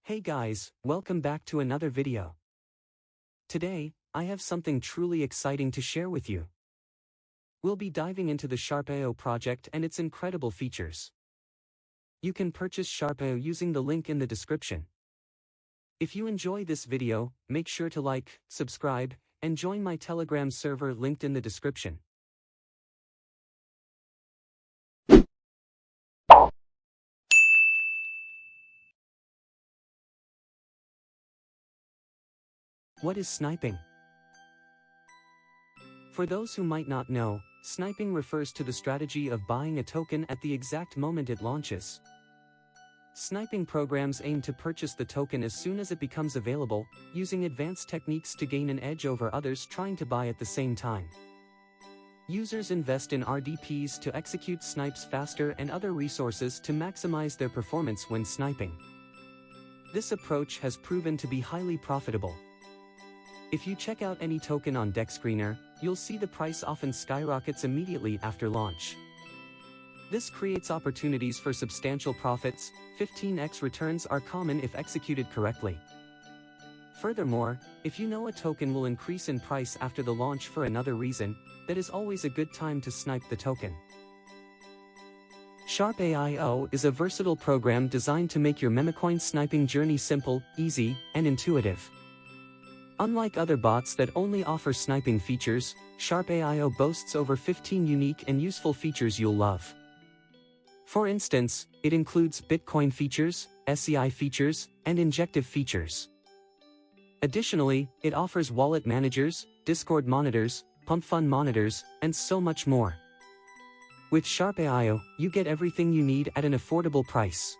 Hey guys, welcome back to another video. Today, I have something truly exciting to share with you. We'll be diving into the SharpAIO project and its incredible features. You can purchase SharpAIO using the link in the description. If you enjoy this video, make sure to like, subscribe, and join my Telegram server linked in the description. What is sniping? For those who might not know, sniping refers to the strategy of buying a token at the exact moment it launches. Sniping programs aim to purchase the token as soon as it becomes available, using advanced techniques to gain an edge over others trying to buy at the same time. Users invest in RDPs to execute snipes faster and other resources to maximize their performance when sniping. This approach has proven to be highly profitable. If you check out any token on DexScreener, you'll see the price often skyrockets immediately after launch. This creates opportunities for substantial profits. 15x returns are common if executed correctly. Furthermore, if you know a token will increase in price after the launch for another reason, that is always a good time to snipe the token. SharpAIO is a versatile program designed to make your memecoin sniping journey simple, easy, and intuitive. Unlike other bots that only offer sniping features, SharpAIO boasts over 15 unique and useful features you'll love. For instance, it includes Bitcoin features, SEI features, and injective features. Additionally, it offers wallet managers, Discord monitors, pump fund monitors, and so much more. With SharpAIO, you get everything you need at an affordable price.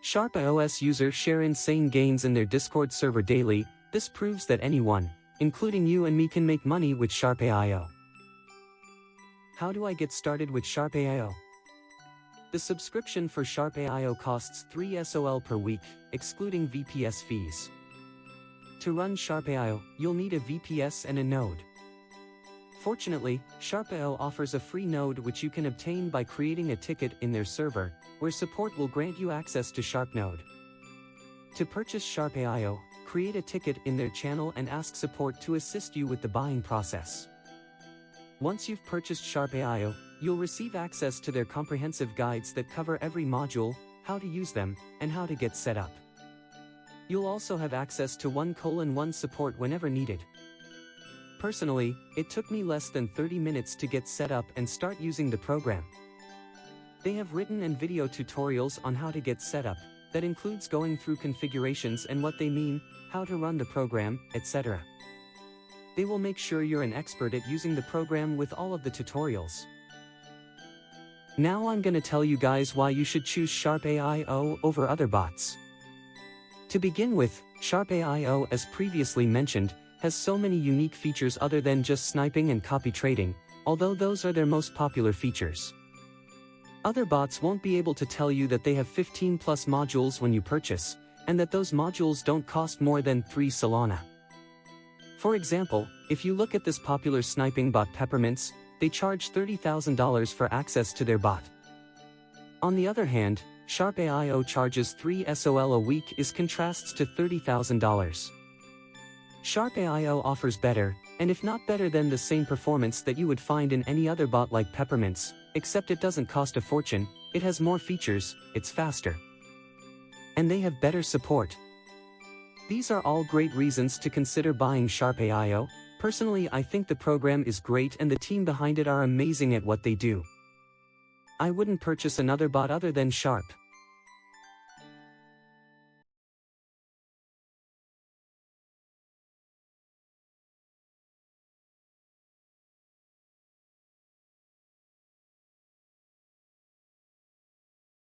SharpAIO's users share insane gains in their Discord server daily. This proves that anyone, including you and me, can make money with SharpAIO. How do I get started with SharpAIO? The subscription for SharpAIO costs 3 SOL per week, excluding VPS fees. To run SharpAIO, you'll need a VPS and a node. Fortunately, SharpAIO offers a free node which you can obtain by creating a ticket in their server, where support will grant you access to SharpNode. To purchase SharpAIO, create a ticket in their channel and ask support to assist you with the buying process. Once you've purchased SharpAIO, you'll receive access to their comprehensive guides that cover every module, how to use them, and how to get set up. You'll also have access to 1:1 support whenever needed. Personally, it took me less than 30 minutes to get set up and start using the program. They have written and video tutorials on how to get set up, that includes going through configurations and what they mean, how to run the program, etc. They will make sure you're an expert at using the program with all of the tutorials. Now I'm gonna tell you guys why you should choose SharpAIO over other bots. To begin with, SharpAIO, as previously mentioned, has so many unique features other than just sniping and copy trading, although those are their most popular features. Other bots won't be able to tell you that they have 15 plus modules when you purchase, and that those modules don't cost more than 3 Solana. For example, if you look at this popular sniping bot Peppermints, they charge $30,000 for access to their bot. On the other hand, SharpAIO charges 3 SOL a week is contrasts to $30,000. SharpAIO offers better, and if not better than the same performance that you would find in any other bot like Peppermints, except it doesn't cost a fortune, it has more features, it's faster. And they have better support. These are all great reasons to consider buying SharpAIO. Personally, I think the program is great and the team behind it are amazing at what they do. I wouldn't purchase another bot other than Sharp.